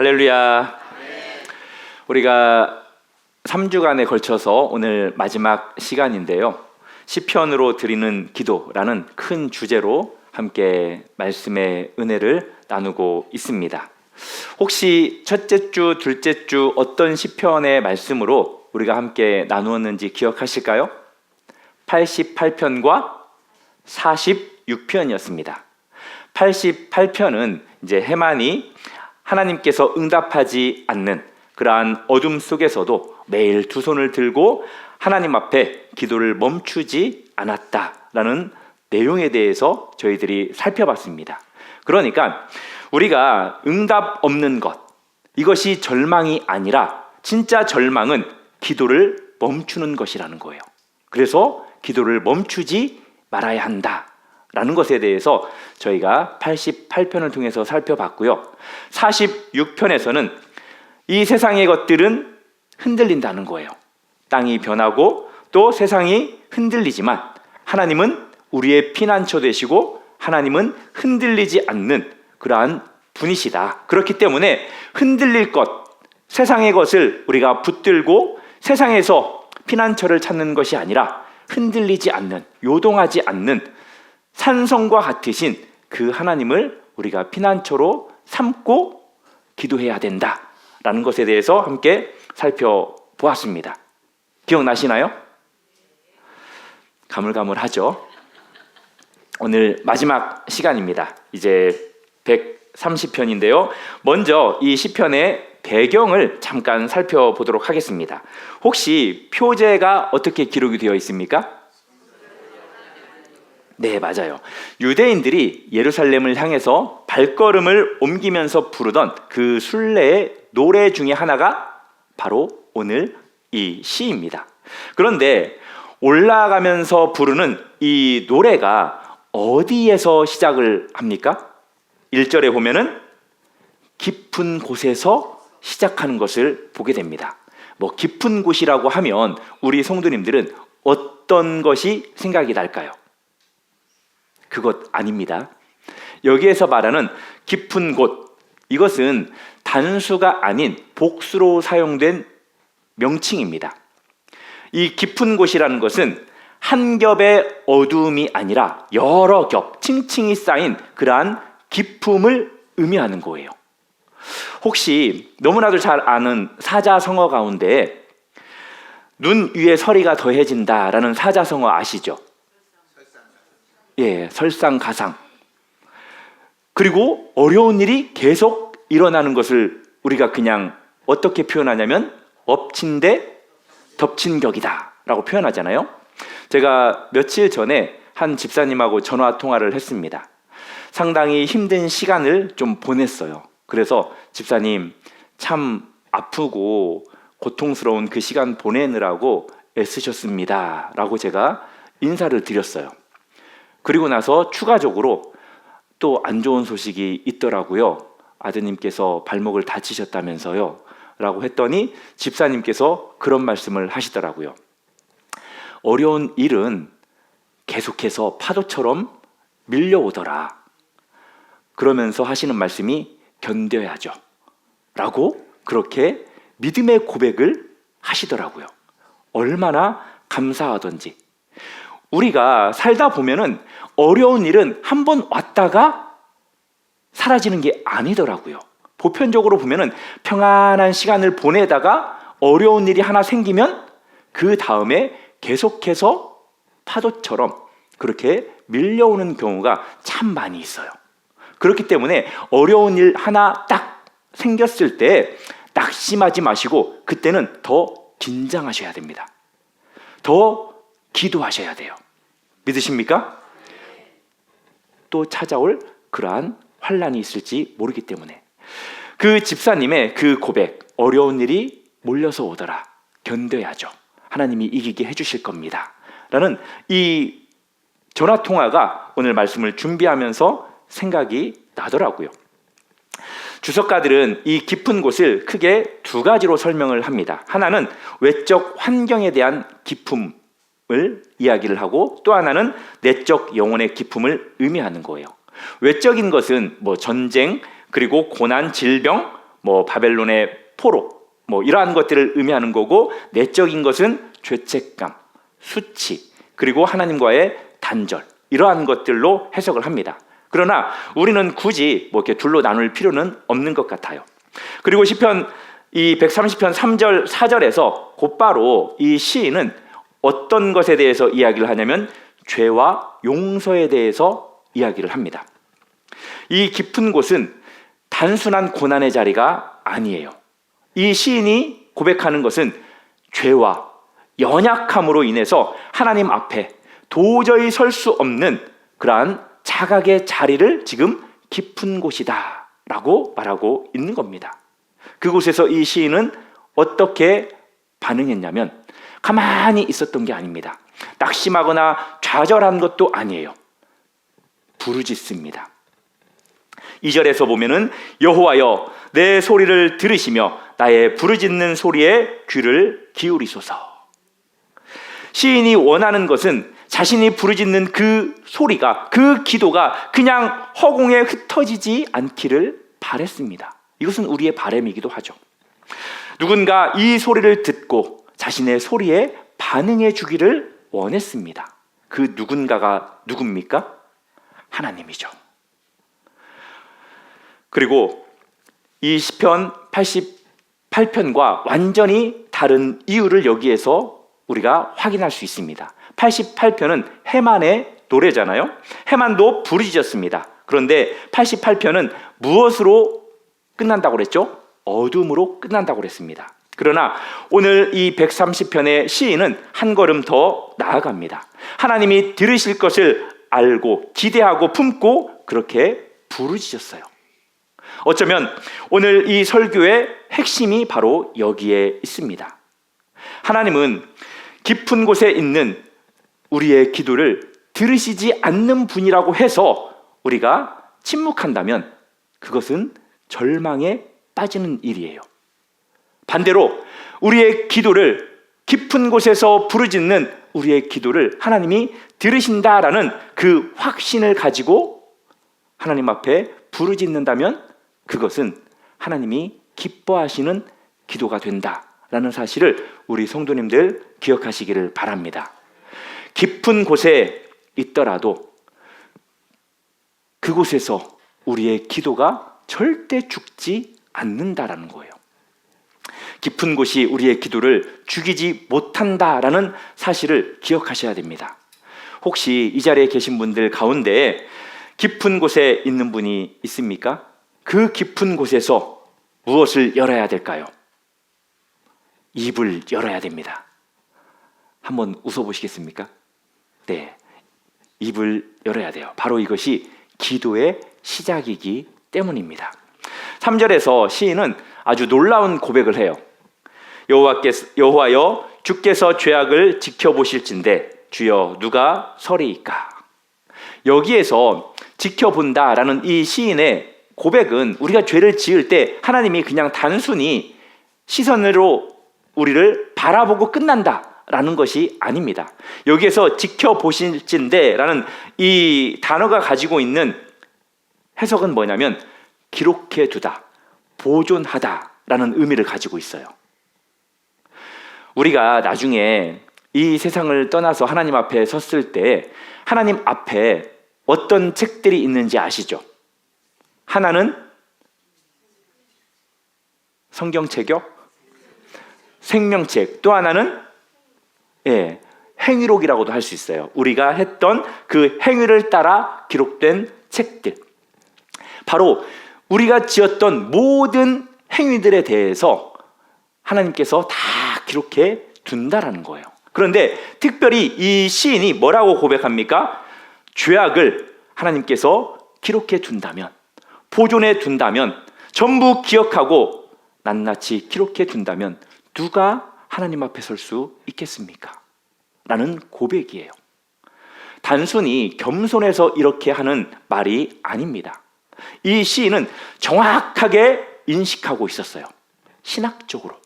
할렐루야. 우리가 3주간에 걸쳐서 오늘 마지막 시간인데요. 시편으로 드리는 기도라는 큰 주제로 함께 말씀의 은혜를 나누고 있습니다. 혹시 첫째 주, 둘째 주 어떤 시편의 말씀으로 우리가 함께 나누었는지 기억하실까요? 88편과 46편이었습니다. 88편은 이제 해만이 하나님께서 응답하지 않는 그러한 어둠 속에서도 매일 두 손을 들고 하나님 앞에 기도를 멈추지 않았다라는 내용에 대해서 저희들이 살펴봤습니다. 그러니까 우리가 응답 없는 것, 이것이 절망이 아니라 진짜 절망은 기도를 멈추는 것이라는 거예요. 그래서 기도를 멈추지 말아야 한다라는 것에 대해서 저희가 88편을 통해서 살펴봤고요. 46편에서는 이 세상의 것들은 흔들린다는 거예요. 땅이 변하고 또 세상이 흔들리지만 하나님은 우리의 피난처 되시고 하나님은 흔들리지 않는 그러한 분이시다. 그렇기 때문에 흔들릴 것, 세상의 것을 우리가 붙들고 세상에서 피난처를 찾는 것이 아니라 흔들리지 않는, 요동하지 않는 산성과 같으신 그 하나님을 우리가 피난처로 삼고 기도해야 된다라는 것에 대해서 함께 살펴보았습니다. 기억나시나요? 가물가물하죠? 오늘 마지막 시간입니다. 이제 130편인데요. 먼저 이 시편의 배경을 잠깐 살펴보도록 하겠습니다. 혹시 표제가 어떻게 기록이 되어 있습니까? 네, 맞아요. 유대인들이 예루살렘을 향해서 발걸음을 옮기면서 부르던 그 순례의 노래 중에 하나가 바로 오늘 이 시입니다. 그런데 올라가면서 부르는 이 노래가 어디에서 시작을 합니까? 1절에 보면은 깊은 곳에서 시작하는 것을 보게 됩니다. 뭐 깊은 곳이라고 하면 우리 성도님들은 어떤 것이 생각이 날까요? 그것 아닙니다. 여기에서 말하는 깊은 곳, 이것은 단수가 아닌 복수로 사용된 명칭입니다. 이 깊은 곳이라는 것은 한 겹의 어두움이 아니라 여러 겹, 층층이 쌓인 그러한 깊음을 의미하는 거예요. 혹시 너무나도 잘 아는 사자성어 가운데 눈 위에 서리가 더해진다라는 사자성어 아시죠? 예, 설상가상. 그리고 어려운 일이 계속 일어나는 것을 우리가 그냥 어떻게 표현하냐면 엎친 데 덮친 격이다 라고 표현하잖아요. 제가 며칠 전에 한 집사님하고 전화 통화를 했습니다. 상당히 힘든 시간을 좀 보냈어요. 그래서 집사님 참 아프고 고통스러운 그 시간 보내느라고 애쓰셨습니다 라고 제가 인사를 드렸어요. 그리고 나서 추가적으로 또 안 좋은 소식이 있더라고요. 아드님께서 발목을 다치셨다면서요 라고 했더니 집사님께서 그런 말씀을 하시더라고요. 어려운 일은 계속해서 파도처럼 밀려오더라. 그러면서 하시는 말씀이 견뎌야죠 라고 그렇게 믿음의 고백을 하시더라고요. 얼마나 감사하던지. 우리가 살다 보면은 어려운 일은 한 번 왔다가 사라지는 게 아니더라고요. 보편적으로 보면은 평안한 시간을 보내다가 어려운 일이 하나 생기면 그 다음에 계속해서 파도처럼 그렇게 밀려오는 경우가 참 많이 있어요. 그렇기 때문에 어려운 일 하나 딱 생겼을 때 낙심하지 마시고 그때는 더 긴장하셔야 됩니다. 더 기도하셔야 돼요. 믿으십니까? 또 찾아올 그러한 환난이 있을지 모르기 때문에 그 집사님의 그 고백, 어려운 일이 몰려서 오더라. 견뎌야죠. 하나님이 이기게 해주실 겁니다. 라는 이 전화통화가 오늘 말씀을 준비하면서 생각이 나더라고요. 주석가들은 이 깊은 곳을 크게 두 가지로 설명을 합니다. 하나는 외적 환경에 대한 깊음을 이야기를 하고 또 하나는 내적 영혼의 깊음을 의미하는 거예요. 외적인 것은 뭐 전쟁, 그리고 고난, 질병, 뭐 바벨론의 포로, 뭐 이러한 것들을 의미하는 거고, 내적인 것은 죄책감, 수치, 그리고 하나님과의 단절, 이러한 것들로 해석을 합니다. 그러나 우리는 굳이 뭐 이렇게 둘로 나눌 필요는 없는 것 같아요. 그리고 시편 이 130편 3절 4절에서 곧바로 이 시인은 어떤 것에 대해서 이야기를 하냐면 죄와 용서에 대해서 이야기를 합니다. 이 깊은 곳은 단순한 고난의 자리가 아니에요. 이 시인이 고백하는 것은 죄와 연약함으로 인해서 하나님 앞에 도저히 설 수 없는 그러한 자각의 자리를 지금 깊은 곳이다 라고 말하고 있는 겁니다. 그곳에서 이 시인은 어떻게 반응했냐면 가만히 있었던 게 아닙니다. 낙심하거나 좌절한 것도 아니에요. 부르짖습니다. 2절에서 보면은 여호와여 내 소리를 들으시며 나의 부르짖는 소리에 귀를 기울이소서. 시인이 원하는 것은 자신이 부르짖는 그 소리가, 그 기도가 그냥 허공에 흩어지지 않기를 바랬습니다. 이것은 우리의 바람이기도 하죠. 누군가 이 소리를 듣고 자신의 소리에 반응해 주기를 원했습니다. 그 누군가가 누굽니까? 하나님이죠. 그리고 이 시편 88편과 완전히 다른 이유를 여기에서 우리가 확인할 수 있습니다. 88편은 해만의 노래잖아요. 해만도 부르짖었습니다. 그런데 88편은 무엇으로 끝난다고 그랬죠? 어둠으로 끝난다고 그랬습니다. 그러나 오늘 이 130편의 시인은 한 걸음 더 나아갑니다. 하나님이 들으실 것을 알고 기대하고 품고 그렇게 부르짖었어요. 어쩌면 오늘 이 설교의 핵심이 바로 여기에 있습니다. 하나님은 깊은 곳에 있는 우리의 기도를 들으시지 않는 분이라고 해서 우리가 침묵한다면 그것은 절망에 빠지는 일이에요. 반대로 우리의 기도를 깊은 곳에서 부르짖는 우리의 기도를 하나님이 들으신다라는 그 확신을 가지고 하나님 앞에 부르짖는다면 그것은 하나님이 기뻐하시는 기도가 된다라는 사실을 우리 성도님들 기억하시기를 바랍니다. 깊은 곳에 있더라도 그곳에서 우리의 기도가 절대 죽지 않는다라는 거예요. 깊은 곳이 우리의 기도를 죽이지 못한다라는 사실을 기억하셔야 됩니다. 혹시 이 자리에 계신 분들 가운데 깊은 곳에 있는 분이 있습니까? 그 깊은 곳에서 무엇을 열어야 될까요? 입을 열어야 됩니다. 한번 웃어보시겠습니까? 네, 입을 열어야 돼요. 바로 이것이 기도의 시작이기 때문입니다. 3절에서 시인은 아주 놀라운 고백을 해요. 여호와여 주께서 죄악을 지켜보실진대 주여 누가 서리이까. 여기에서 지켜본다라는 이 시인의 고백은 우리가 죄를 지을 때 하나님이 그냥 단순히 시선으로 우리를 바라보고 끝난다라는 것이 아닙니다. 여기에서 지켜보실진대라는 이 단어가 가지고 있는 해석은 뭐냐면 기록해두다, 보존하다라는 의미를 가지고 있어요. 우리가 나중에 이 세상을 떠나서 하나님 앞에 섰을 때 하나님 앞에 어떤 책들이 있는지 아시죠? 하나는 성경책이요? 생명책. 또 하나는 행위록이라고도 할 수 있어요. 우리가 했던 그 행위를 따라 기록된 책들. 바로 우리가 지었던 모든 행위들에 대해서 하나님께서 다 기록해 둔다라는 거예요. 그런데 특별히 이 시인이 뭐라고 고백합니까? 죄악을 하나님께서 기록해 둔다면, 보존해 둔다면, 전부 기억하고 낱낱이 기록해 둔다면 누가 하나님 앞에 설 수 있겠습니까? 라는 고백이에요. 단순히 겸손해서 이렇게 하는 말이 아닙니다. 이 시인은 정확하게 인식하고 있었어요. 신학적으로.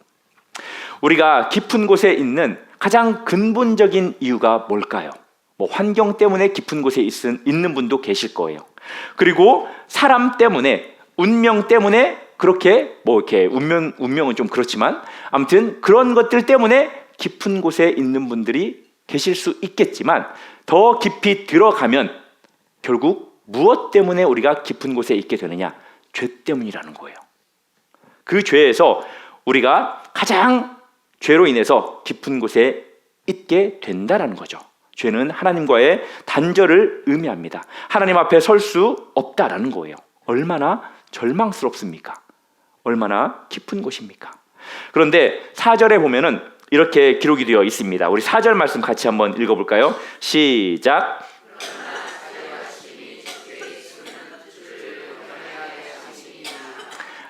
우리가 깊은 곳에 있는 가장 근본적인 이유가 뭘까요? 뭐 환경 때문에 깊은 곳에 있는 분도 계실 거예요. 그리고 사람 때문에, 운명 때문에 그렇게 뭐 이렇게 운명은 좀 그렇지만 아무튼 그런 것들 때문에 깊은 곳에 있는 분들이 계실 수 있겠지만 더 깊이 들어가면 결국 무엇 때문에 우리가 깊은 곳에 있게 되느냐? 죄 때문이라는 거예요. 그 죄에서 우리가 가장 죄로 인해서 깊은 곳에 있게 된다라는 거죠. 죄는 하나님과의 단절을 의미합니다. 하나님 앞에 설 수 없다라는 거예요. 얼마나 절망스럽습니까? 얼마나 깊은 곳입니까? 그런데 4절에 보면은 이렇게 기록이 되어 있습니다. 우리 4절 말씀 같이 한번 읽어볼까요? 시작.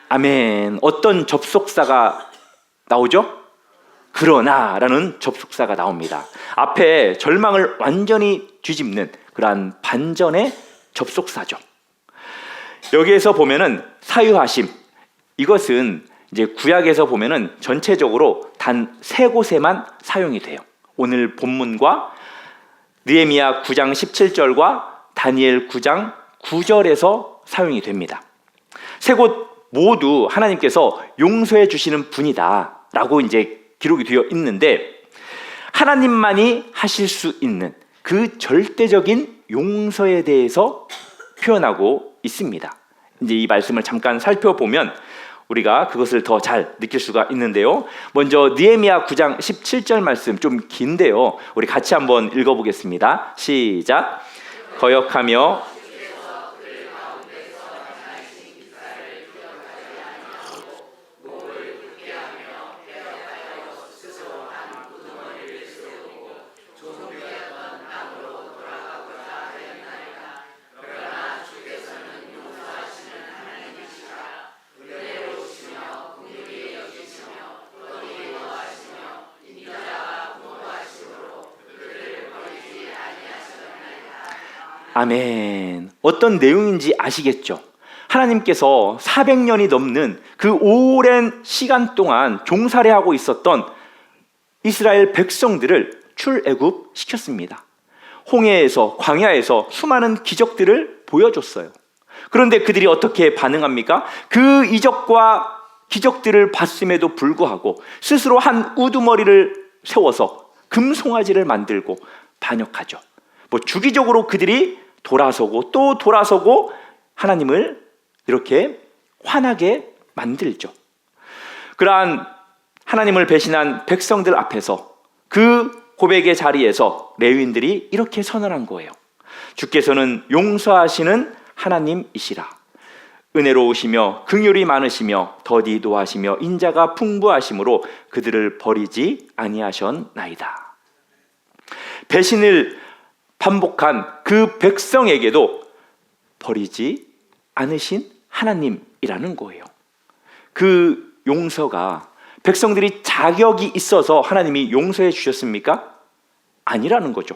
아멘. 어떤 접속사가 나오죠? 그러나라는 접속사가 나옵니다. 앞에 절망을 완전히 뒤집는 그러한 반전의 접속사죠. 여기에서 보면은 사유하심, 이것은 이제 구약에서 보면은 전체적으로 단 3곳에만 사용이 돼요. 오늘 본문과 느헤미야 9장 17절과 다니엘 9장 9절에서 사용이 됩니다. 3곳 모두 하나님께서 용서해 주시는 분이다 라고 이제 기록이 되어 있는데, 하나님만이 하실 수 있는 그 절대적인 용서에 대해서 표현하고 있습니다. 이제 이 말씀을 잠깐 살펴보면 우리가 그것을 더 잘 느낄 수가 있는데요. 먼저 느헤미야 9장 17절 말씀 좀 긴데요. 우리 같이 한번 읽어보겠습니다. 시작. 거역하며 아멘. 어떤 내용인지 아시겠죠? 하나님께서 400년이 넘는 그 오랜 시간 동안 종살이하고 있었던 이스라엘 백성들을 출애굽 시켰습니다. 홍해에서, 광야에서 수많은 기적들을 보여줬어요. 그런데 그들이 어떻게 반응합니까? 그 이적과 기적들을 봤음에도 불구하고 스스로 한 우두머리를 세워서 금송아지를 만들고 반역하죠. 주기적으로 그들이 돌아서고 또 돌아서고 하나님을 이렇게 화나게 만들죠. 그러한 하나님을 배신한 백성들 앞에서 그 고백의 자리에서 레위인들이 이렇게 선언한 거예요. 주께서는 용서하시는 하나님이시라. 은혜로우시며 긍휼이 많으시며 더디 노하시며 인자가 풍부하심으로 그들을 버리지 아니하셨나이다. 배신을 반복한 그 백성에게도 버리지 않으신 하나님이라는 거예요. 그 용서가 백성들이 자격이 있어서 하나님이 용서해 주셨습니까? 아니라는 거죠.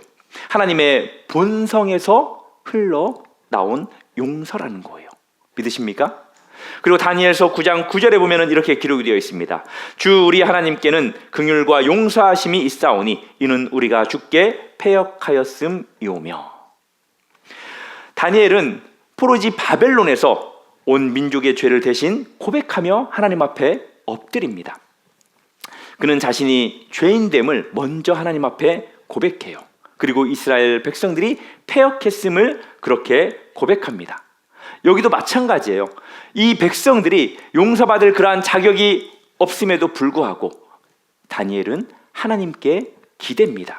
하나님의 본성에서 흘러나온 용서라는 거예요. 믿으십니까? 그리고 다니엘서 9장 9절에 보면 이렇게 기록이 되어 있습니다. 주 우리 하나님께는 긍휼과 용서하심이 있사오니 이는 우리가 주께 패역하였음이오며. 다니엘은 포로지 바벨론에서 온 민족의 죄를 대신 고백하며 하나님 앞에 엎드립니다. 그는 자신이 죄인됨을 먼저 하나님 앞에 고백해요. 그리고 이스라엘 백성들이 패역했음을 그렇게 고백합니다. 여기도 마찬가지예요. 이 백성들이 용서받을 그러한 자격이 없음에도 불구하고 다니엘은 하나님께 기댑니다.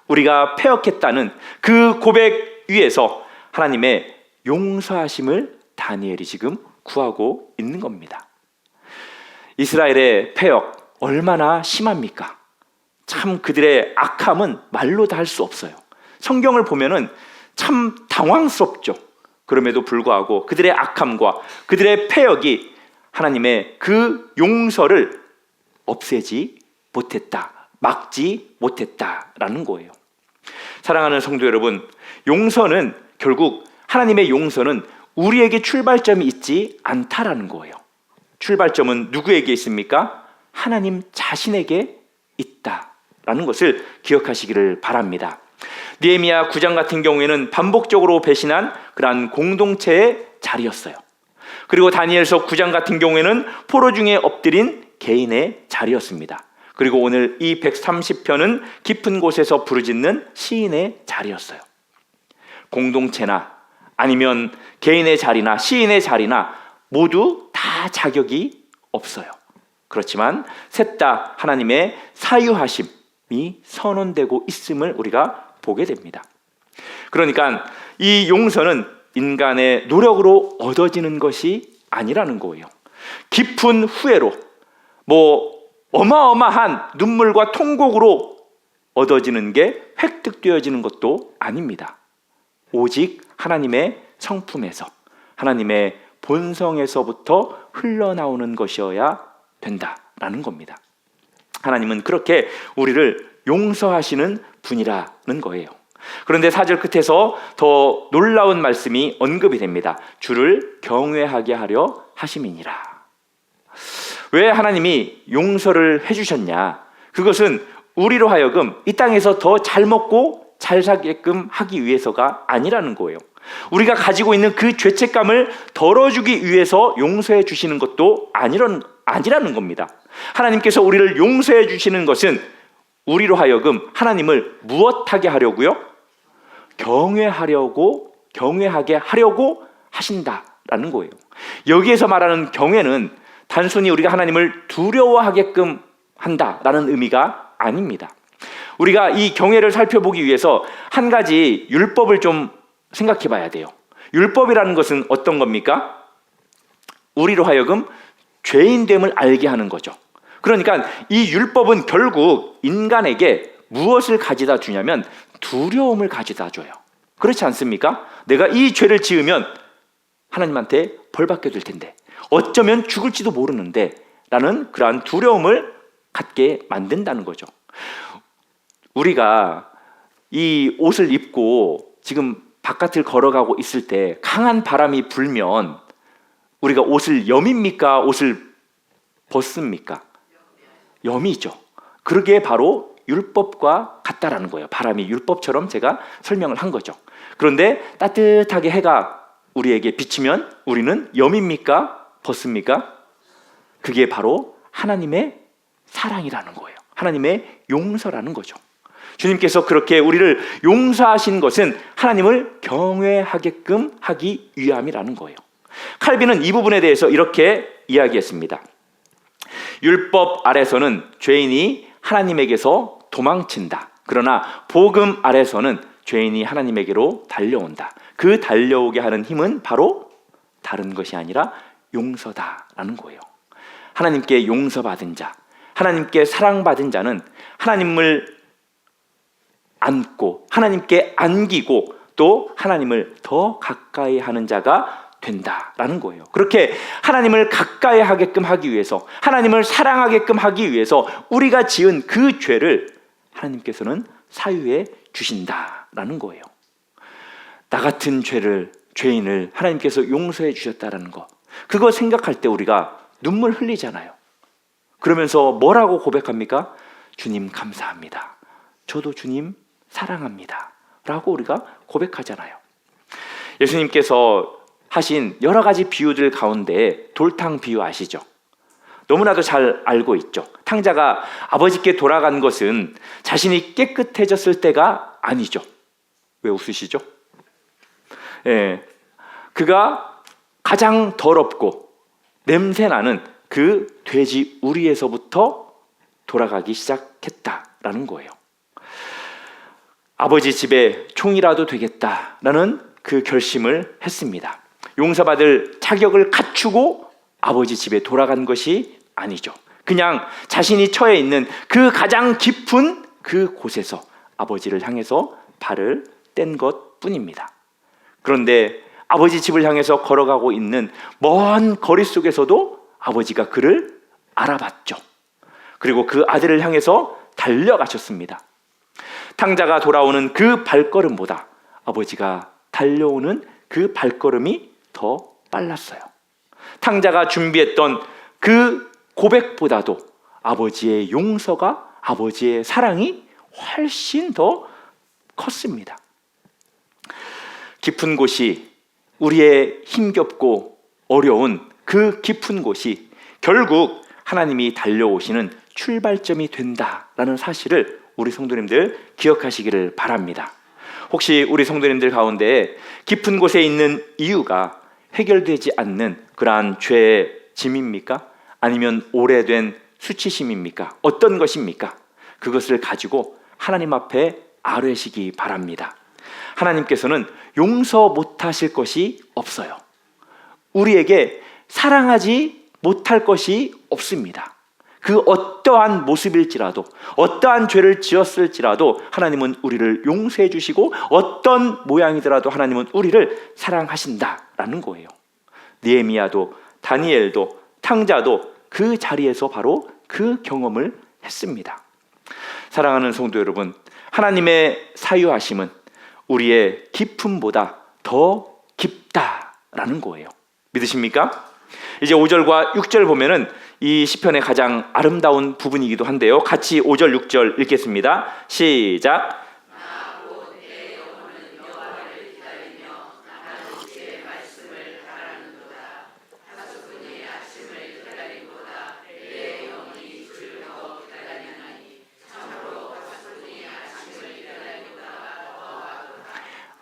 우리가 패역했다는 그 고백 위에서 하나님의 용서하심을 다니엘이 지금 구하고 있는 겁니다. 이스라엘의 패역 얼마나 심합니까? 참 그들의 악함은 말로 다 할 수 없어요. 성경을 보면은 참 당황스럽죠. 그럼에도 불구하고 그들의 악함과 그들의 패역이 하나님의 그 용서를 없애지 못했다, 막지 못했다라는 거예요. 사랑하는 성도 여러분, 용서는 결국 하나님의 용서는 우리에게 출발점이 있지 않다라는 거예요. 출발점은 누구에게 있습니까? 하나님 자신에게 있다라는 것을 기억하시기를 바랍니다. 느헤미야 9장 같은 경우에는 반복적으로 배신한 그러한 공동체의 자리였어요. 그리고 다니엘서 9장 같은 경우에는 포로 중에 엎드린 개인의 자리였습니다. 그리고 오늘 이 130편은 깊은 곳에서 부르짖는 시인의 자리였어요. 공동체나 아니면 개인의 자리나 시인의 자리나 모두 다 자격이 없어요. 그렇지만 셋 다 하나님의 사유하심이 선언되고 있음을 우리가 보게 됩니다. 그러니까 이 용서는 인간의 노력으로 얻어지는 것이 아니라는 거예요. 깊은 후회로 어마어마한 눈물과 통곡으로 얻어지는 게 획득되어지는 것도 아닙니다. 오직 하나님의 성품에서, 하나님의 본성에서부터 흘러나오는 것이어야 된다라는 겁니다. 하나님은 그렇게 우리를 용서하시는 분이라는 거예요. 그런데 4절 끝에서 더 놀라운 말씀이 언급이 됩니다. 주를 경외하게 하려 하심이니라. 왜 하나님이 용서를 해주셨냐? 그것은 우리로 하여금 이 땅에서 더 잘 먹고 잘 살게끔 하기 위해서가 아니라는 거예요. 우리가 가지고 있는 그 죄책감을 덜어주기 위해서 용서해 주시는 것도 아니라는 겁니다. 하나님께서 우리를 용서해 주시는 것은 우리로 하여금 하나님을 무엇하게 하려고요? 경외하게 하려고 하신다라는 거예요. 여기에서 말하는 경외는 단순히 우리가 하나님을 두려워하게끔 한다라는 의미가 아닙니다. 우리가 이 경외를 살펴보기 위해서 한 가지 율법을 좀 생각해 봐야 돼요. 율법이라는 것은 어떤 겁니까? 우리로 하여금 죄인됨을 알게 하는 거죠. 그러니까 이 율법은 결국 인간에게 무엇을 가져다 주냐면 두려움을 가져다 줘요. 그렇지 않습니까? 내가 이 죄를 지으면 하나님한테 벌받게 될 텐데, 어쩌면 죽을지도 모르는데 라는 그러한 두려움을 갖게 만든다는 거죠. 우리가 이 옷을 입고 지금 바깥을 걸어가고 있을 때 강한 바람이 불면 우리가 옷을 여밉니까? 옷을 벗습니까? 여미죠. 그러기에 바로 율법과 같다라는 거예요. 바람이 율법처럼 제가 설명을 한 거죠. 그런데 따뜻하게 해가 우리에게 비치면 우리는 여밉니까? 벗습니까? 그게 바로 하나님의 사랑이라는 거예요. 하나님의 용서라는 거죠. 주님께서 그렇게 우리를 용서하신 것은 하나님을 경외하게끔 하기 위함이라는 거예요. 칼빈은 이 부분에 대해서 이렇게 이야기했습니다. 율법 아래서는 죄인이 하나님에게서 도망친다. 그러나 복음 아래서는 죄인이 하나님에게로 달려온다. 그 달려오게 하는 힘은 바로 다른 것이 아니라 용서다라는 거예요. 하나님께 용서받은 자, 하나님께 사랑받은 자는 하나님을 안고 하나님께 안기고 또 하나님을 더 가까이 하는 자가 된다라는 거예요. 그렇게 하나님을 가까이 하게끔 하기 위해서, 하나님을 사랑하게끔 하기 위해서 우리가 지은 그 죄를 하나님께서는 사유해 주신다라는 거예요. 나 같은 죄인을 하나님께서 용서해 주셨다라는 거, 그거 생각할 때 우리가 눈물 흘리잖아요. 그러면서 뭐라고 고백합니까? 주님 감사합니다. 저도 주님 사랑합니다. 라고 우리가 고백하잖아요. 예수님께서 하신 여러 가지 비유들 가운데 돌탕 비유 아시죠? 너무나도 잘 알고 있죠. 탕자가 아버지께 돌아간 것은 자신이 깨끗해졌을 때가 아니죠. 왜 웃으시죠? 그가 가장 더럽고 냄새나는 그 돼지 우리에서부터 돌아가기 시작했다라는 거예요. 아버지 집에 총이라도 되겠다라는 그 결심을 했습니다. 용서받을 자격을 갖추고 아버지 집에 돌아간 것이 아니죠. 그냥 자신이 처해 있는 그 가장 깊은 그 곳에서 아버지를 향해서 발을 뗀 것뿐입니다. 그런데 아버지 집을 향해서 걸어가고 있는 먼 거리 속에서도 아버지가 그를 알아봤죠. 그리고 그 아들을 향해서 달려가셨습니다. 탕자가 돌아오는 그 발걸음보다 아버지가 달려오는 그 발걸음이 더 빨랐어요. 탕자가 준비했던 그 고백보다도 아버지의 용서가, 아버지의 사랑이 훨씬 더 컸습니다. 깊은 곳이 우리의 힘겹고 어려운 그 깊은 곳이 결국 하나님이 달려오시는 출발점이 된다라는 사실을 우리 성도님들 기억하시기를 바랍니다. 혹시 우리 성도님들 가운데 깊은 곳에 있는 이유가 해결되지 않는 그러한 죄의 짐입니까? 아니면 오래된 수치심입니까? 어떤 것입니까? 그것을 가지고 하나님 앞에 아뢰시기 바랍니다. 하나님께서는 용서 못하실 것이 없어요. 우리에게 사랑하지 못할 것이 없습니다. 그 어떠한 모습일지라도, 어떠한 죄를 지었을지라도 하나님은 우리를 용서해 주시고 어떤 모양이더라도 하나님은 우리를 사랑하신다라는 거예요. 느헤미야도 다니엘도 탕자도 그 자리에서 바로 그 경험을 했습니다. 사랑하는 성도 여러분, 하나님의 사유하심은 우리의 깊음보다 더 깊다라는 거예요. 믿으십니까? 이제 5절과 6절 보면은 이 시편의 가장 아름다운 부분이기도 한데요. 같이 5절 6절 읽겠습니다. 시작.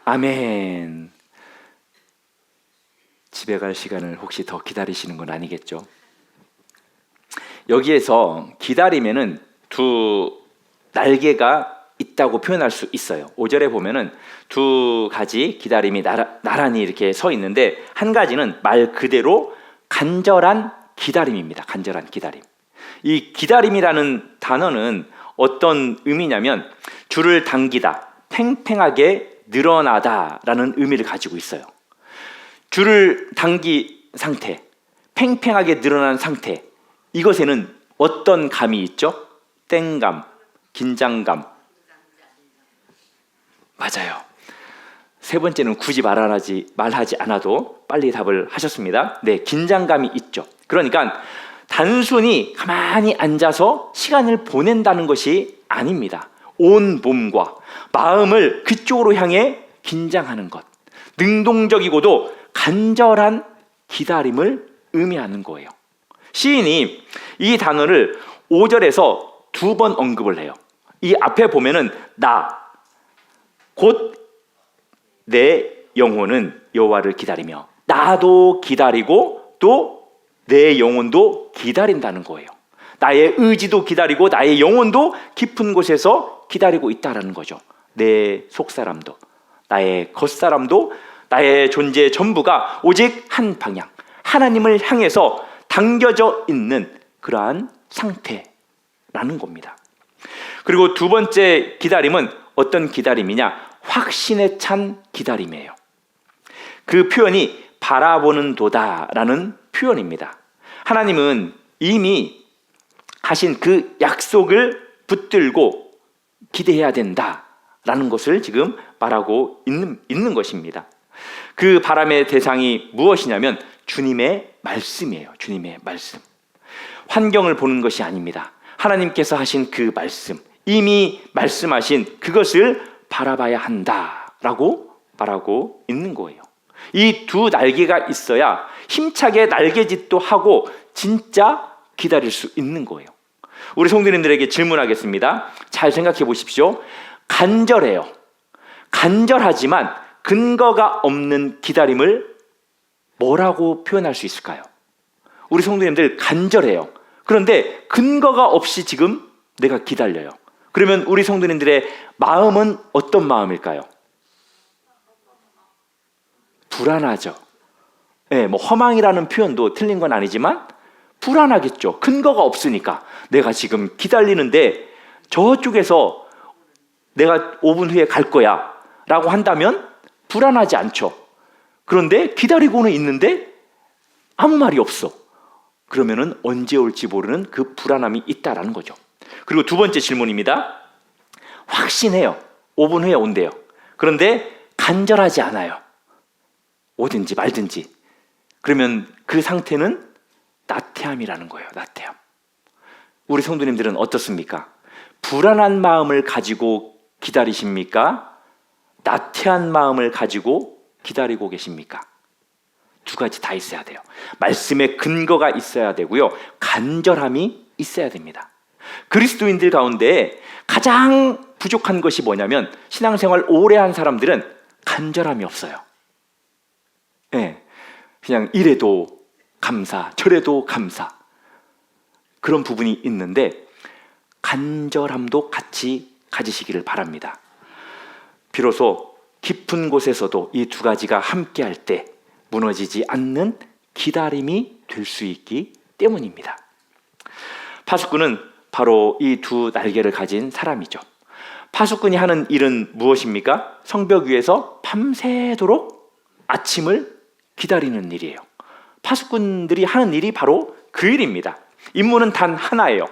아멘. 집에 갈 시간을 혹시 더 기다리시는 건 아니겠죠? 여기에서 기다림에는 두 날개가 있다고 표현할 수 있어요. 5절에 보면은 두 가지 기다림이 나란히 이렇게 서 있는데, 한 가지는 말 그대로 간절한 기다림입니다. 간절한 기다림. 이 기다림이라는 단어는 어떤 의미냐면 줄을 당기다, 팽팽하게 늘어나다라는 의미를 가지고 있어요. 줄을 당긴 상태, 팽팽하게 늘어난 상태, 이것에는 어떤 감이 있죠? 땡감, 긴장감. 맞아요. 세 번째는 굳이 말하지 않아도 빨리 답을 하셨습니다. 네, 긴장감이 있죠. 그러니까 단순히 가만히 앉아서 시간을 보낸다는 것이 아닙니다. 온 몸과 마음을 그쪽으로 향해 긴장하는 것, 능동적이고도 간절한 기다림을 의미하는 거예요. 시인이 이 단어를 5절에서 2번 언급을 해요. 이 앞에 보면은 나, 곧 내 영혼은 여호와를 기다리며, 나도 기다리고 또 내 영혼도 기다린다는 거예요. 나의 의지도 기다리고 나의 영혼도 깊은 곳에서 기다리고 있다는 거죠. 내 속사람도, 나의 겉사람도, 나의 존재 전부가 오직 한 방향, 하나님을 향해서 당겨져 있는 그러한 상태라는 겁니다. 그리고 두 번째 기다림은 어떤 기다림이냐? 확신에 찬 기다림이에요. 그 표현이 바라보는 도다라는 표현입니다. 하나님은 이미 하신 그 약속을 붙들고 기대해야 된다라는 것을 지금 말하고 있는 것입니다. 그 바람의 대상이 무엇이냐면 주님의 말씀이에요. 주님의 말씀. 환경을 보는 것이 아닙니다. 하나님께서 하신 그 말씀, 이미 말씀하신 그것을 바라봐야 한다라고 말하고 있는 거예요. 이 두 날개가 있어야 힘차게 날개짓도 하고 진짜 기다릴 수 있는 거예요. 우리 성도님들에게 질문하겠습니다. 잘 생각해 보십시오. 간절해요. 간절하지만 근거가 없는 기다림을 뭐라고 표현할 수 있을까요? 우리 성도님들 간절해요. 그런데 근거가 없이 지금 내가 기다려요. 그러면 우리 성도님들의 마음은 어떤 마음일까요? 불안하죠. 네, 뭐 허망이라는 표현도 틀린 건 아니지만 불안하겠죠. 근거가 없으니까. 내가 지금 기다리는데 저쪽에서 내가 5분 후에 갈 거야 라고 한다면 불안하지 않죠. 그런데 기다리고는 있는데 아무 말이 없어. 그러면은 언제 올지 모르는 그 불안함이 있다라는 거죠. 그리고 두 번째 질문입니다. 확신해요. 5분 후에 온대요. 그런데 간절하지 않아요. 오든지 말든지. 그러면 그 상태는 나태함이라는 거예요. 나태함. 우리 성도님들은 어떻습니까? 불안한 마음을 가지고 기다리십니까? 나태한 마음을 가지고 기다리고 계십니까? 두 가지 다 있어야 돼요. 말씀의 근거가 있어야 되고요, 간절함이 있어야 됩니다. 그리스도인들 가운데 가장 부족한 것이 뭐냐면, 신앙생활 오래 한 사람들은 간절함이 없어요. 네, 그냥 이래도 감사, 저래도 감사, 그런 부분이 있는데 간절함도 같이 가지시기를 바랍니다. 비로소 깊은 곳에서도 이 두 가지가 함께할 때 무너지지 않는 기다림이 될 수 있기 때문입니다. 파수꾼은 바로 이 두 날개를 가진 사람이죠. 파수꾼이 하는 일은 무엇입니까? 성벽 위에서 밤새도록 아침을 기다리는 일이에요. 파수꾼들이 하는 일이 바로 그 일입니다. 임무는 단 하나예요.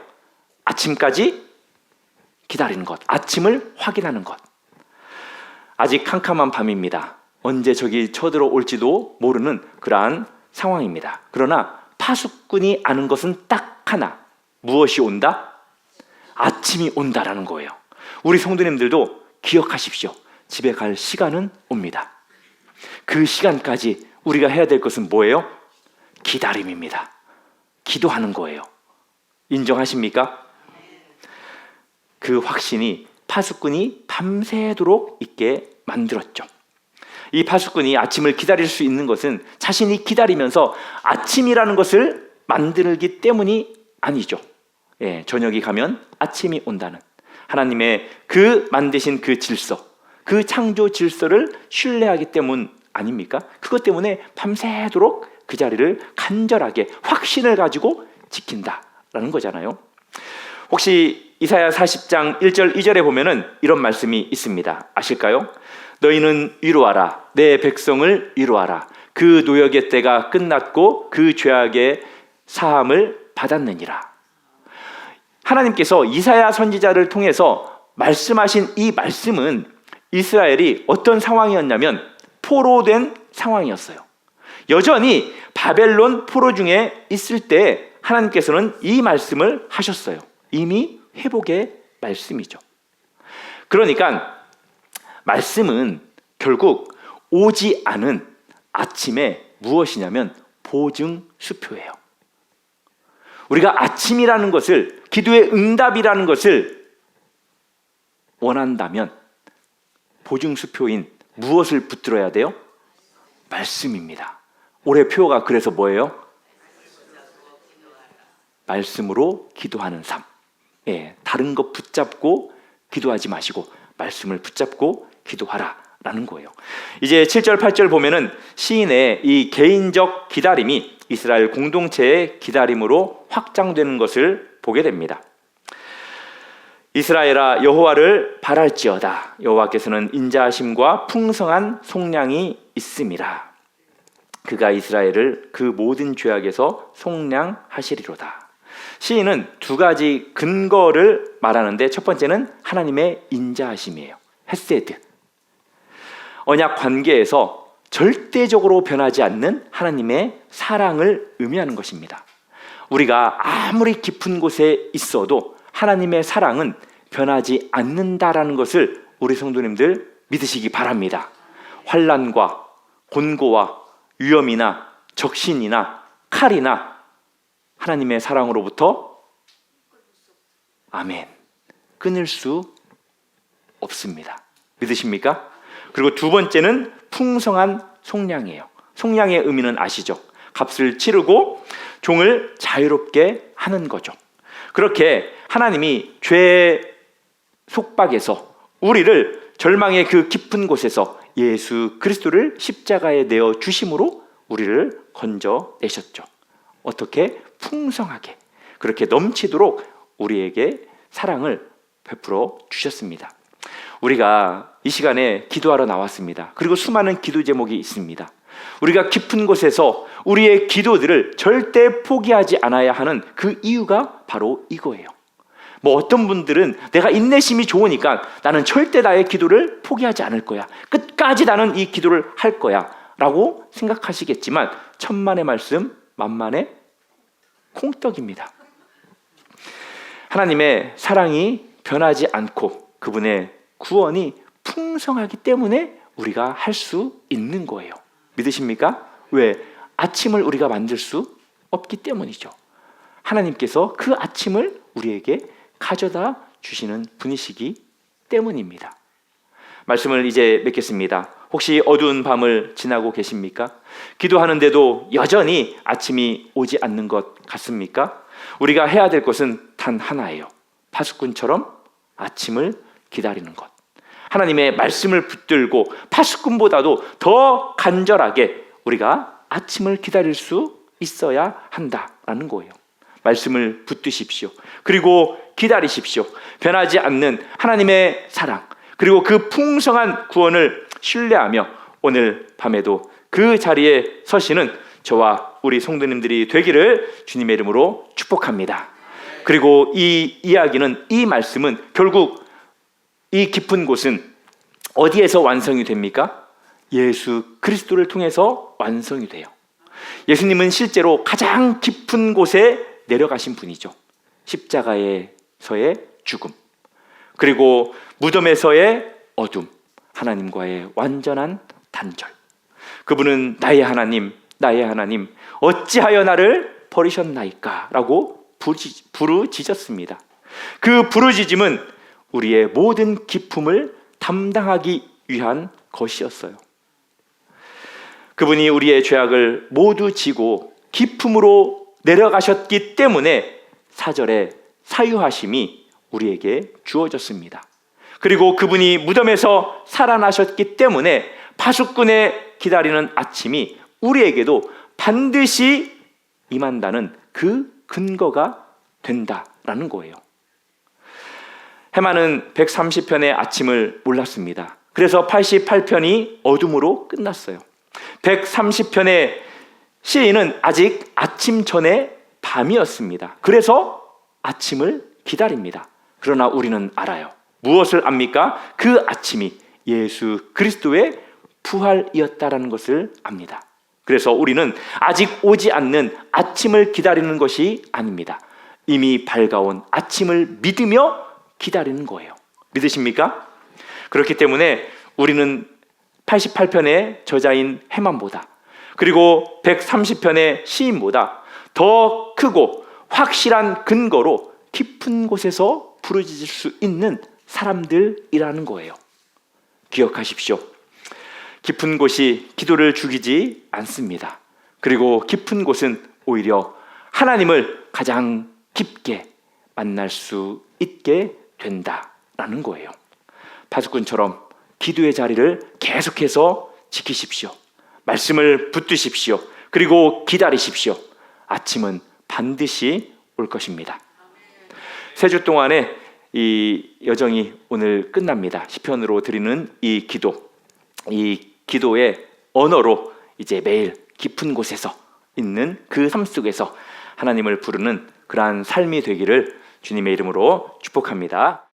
아침까지 기다리는 것, 아침을 확인하는 것. 아직 캄캄한 밤입니다. 언제 적이 쳐들어올지도 모르는 그러한 상황입니다. 그러나 파수꾼이 아는 것은 딱 하나, 무엇이 온다? 아침이 온다라는 거예요. 우리 성도님들도 기억하십시오. 집에 갈 시간은 옵니다. 그 시간까지 우리가 해야 될 것은 뭐예요? 기다림입니다. 기도하는 거예요. 인정하십니까? 그 확신이 파수꾼이 밤새도록 있게 만들었죠. 이 파수꾼이 아침을 기다릴 수 있는 것은 자신이 기다리면서 아침이라는 것을 만들기 때문이 아니죠. 저녁이 가면 아침이 온다는 하나님의 그 만드신 그 질서, 그 창조 질서를 신뢰하기 때문 아닙니까? 그것 때문에 밤새도록 그 자리를 간절하게 확신을 가지고 지킨다라는 거잖아요. 혹시 이사야 40장 1절 2절에 보면은 이런 말씀이 있습니다. 아실까요? 너희는 위로하라, 내 백성을 위로하라. 그 노역의 때가 끝났고 그 죄악의 사함을 받았느니라. 하나님께서 이사야 선지자를 통해서 말씀하신 이 말씀은 이스라엘이 어떤 상황이었냐면 포로된 상황이었어요. 여전히 바벨론 포로 중에 있을 때 하나님께서는 이 말씀을 하셨어요. 이미 회복의 말씀이죠. 그러니까 말씀은 결국 오지 않은 아침에 무엇이냐면 보증수표예요. 우리가 아침이라는 것을, 기도의 응답이라는 것을 원한다면 보증수표인 무엇을 붙들어야 돼요? 말씀입니다. 올해 표어가 그래서 뭐예요? 말씀으로 기도하는 삶. 다른 것 붙잡고 기도하지 마시고 말씀을 붙잡고 기도하라 라는 거예요. 이제 7절 8절 보면은 시인의 이 개인적 기다림이 이스라엘 공동체의 기다림으로 확장되는 것을 보게 됩니다. 이스라엘아 여호와를 바랄지어다. 여호와께서는 인자하심과 풍성한 속량이 있음이라. 그가 이스라엘을 그 모든 죄악에서 속량하시리로다. 시인은 두 가지 근거를 말하는데 첫 번째는 하나님의 인자하심이에요. 헤세드. 언약 관계에서 절대적으로 변하지 않는 하나님의 사랑을 의미하는 것입니다. 우리가 아무리 깊은 곳에 있어도 하나님의 사랑은 변하지 않는다라는 것을 우리 성도님들 믿으시기 바랍니다. 환난과 곤고와 위험이나 적신이나 칼이나 하나님의 사랑으로부터 아멘 끊을 수 없습니다. 믿으십니까? 그리고 두 번째는 풍성한 속량이에요. 속량의 의미는 아시죠? 값을 치르고 종을 자유롭게 하는 거죠. 그렇게 하나님이 죄 속박에서 우리를 절망의 그 깊은 곳에서 예수 그리스도를 십자가에 내어 주심으로 우리를 건져내셨죠. 어떻게? 풍성하게 그렇게 넘치도록 우리에게 사랑을 베풀어 주셨습니다. 우리가 이 시간에 기도하러 나왔습니다. 그리고 수많은 기도 제목이 있습니다. 우리가 깊은 곳에서 우리의 기도들을 절대 포기하지 않아야 하는 그 이유가 바로 이거예요. 뭐 어떤 분들은 내가 인내심이 좋으니까 나는 절대 나의 기도를 포기하지 않을 거야, 끝까지 나는 이 기도를 할 거야 라고 생각하시겠지만 천만의 말씀 만만의 콩떡입니다. 하나님의 사랑이 변하지 않고 그분의 구원이 풍성하기 때문에 우리가 할 수 있는 거예요. 믿으십니까? 왜? 아침을 우리가 만들 수 없기 때문이죠. 하나님께서 그 아침을 우리에게 가져다 주시는 분이시기 때문입니다. 말씀을 이제 맺겠습니다. 혹시 어두운 밤을 지나고 계십니까? 기도하는데도 여전히 아침이 오지 않는 것 같습니까? 우리가 해야 될 것은 단 하나예요. 파수꾼처럼 아침을 기다리는 것. 하나님의 말씀을 붙들고 파수꾼보다도 더 간절하게 우리가 아침을 기다릴 수 있어야 한다라는 거예요. 말씀을 붙드십시오. 그리고 기다리십시오. 변하지 않는 하나님의 사랑, 그리고 그 풍성한 구원을 신뢰하며 오늘 밤에도 그 자리에 서시는 저와 우리 성도님들이 되기를 주님의 이름으로 축복합니다. 그리고 이 이야기는, 이 말씀은 결국 이 깊은 곳은 어디에서 완성이 됩니까? 예수 그리스도를 통해서 완성이 돼요. 예수님은 실제로 가장 깊은 곳에 내려가신 분이죠. 십자가에서의 죽음, 그리고 무덤에서의 어둠, 하나님과의 완전한 단절. 그분은 나의 하나님, 나의 하나님, 어찌하여 나를 버리셨나이까? 라고 부르짖었습니다. 그 부르짖음은 우리의 모든 기품을 담당하기 위한 것이었어요. 그분이 우리의 죄악을 모두 지고 기품으로 내려가셨기 때문에 4절에 사유하심이 우리에게 주어졌습니다. 그리고 그분이 무덤에서 살아나셨기 때문에 파수꾼의 기다리는 아침이 우리에게도 반드시 임한다는 그 근거가 된다라는 거예요. 해마는 130편의 아침을 몰랐습니다. 그래서 88편이 어둠으로 끝났어요. 130편의 시인은 아직 아침 전에 밤이었습니다. 그래서 아침을 기다립니다. 그러나 우리는 알아요. 무엇을 압니까? 그 아침이 예수 그리스도의 부활이었다라는 것을 압니다. 그래서 우리는 아직 오지 않는 아침을 기다리는 것이 아닙니다. 이미 밝아온 아침을 믿으며 기다리는 거예요. 믿으십니까? 그렇기 때문에 우리는 88편의 저자인 해만보다, 그리고 130편의 시인보다 더 크고 확실한 근거로 깊은 곳에서 부르짖을 수 있는 사람들이라는 거예요. 기억하십시오. 깊은 곳이 기도를 죽이지 않습니다. 그리고 깊은 곳은 오히려 하나님을 가장 깊게 만날 수 있게 된다라는 거예요. 파수꾼처럼 기도의 자리를 계속해서 지키십시오. 말씀을 붙드십시오. 그리고 기다리십시오. 아침은 반드시 올 것입니다. 3주 동안의 이 여정이 오늘 끝납니다. 시편으로 드리는 이 기도의 언어로 이제 매일 깊은 곳에서 있는 그 삶 속에서 하나님을 부르는 그러한 삶이 되기를 주님의 이름으로 축복합니다.